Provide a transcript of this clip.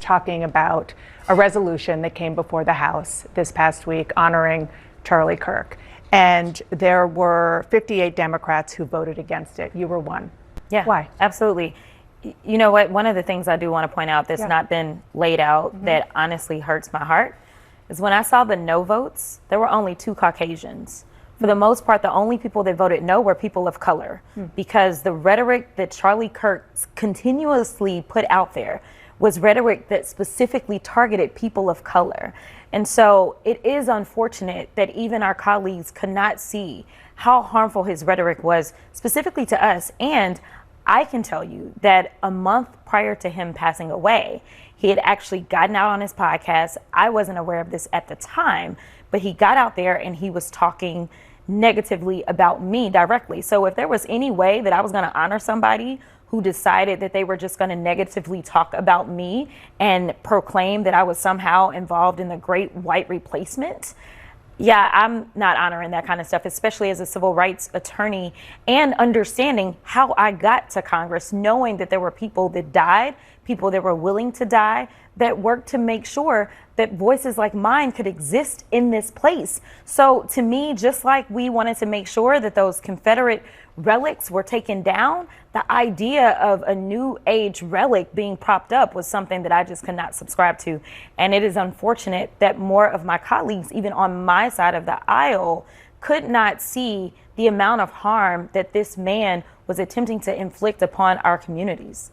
talking about a resolution that came before the House this past week honoring Charlie Kirk. And there were 58 Democrats who voted against it. You were one. Yeah. Why? Absolutely. You know what? One of the things I do want to point out that's not been laid out that honestly hurts my heart is when I saw the no votes, there were only 2 Caucasians. For the most part, the only people that voted no were people of color because the rhetoric that Charlie Kirk continuously put out there was rhetoric that specifically targeted people of color. And so it is unfortunate that even our colleagues could not see how harmful his rhetoric was specifically to us. And I can tell you that a month prior to him passing away, he had actually gotten out on his podcast. I wasn't aware of this at the time, but he got out there and he was talking negatively about me directly. So if there was any way that I was going to honor somebody who decided that they were just going to negatively talk about me and proclaim that I was somehow involved in the great white replacement, yeah, I'm not honoring that kind of stuff, especially as a civil rights attorney and understanding how I got to Congress, knowing that there were people that died, people that were willing to die, that worked to make sure that voices like mine could exist in this place. So to me, just like we wanted to make sure that those Confederate relics were taken down, the idea of a new age relic being propped up was something that I just could not subscribe to. And it is unfortunate that more of my colleagues, even on my side of the aisle, could not see the amount of harm that this man was attempting to inflict upon our communities.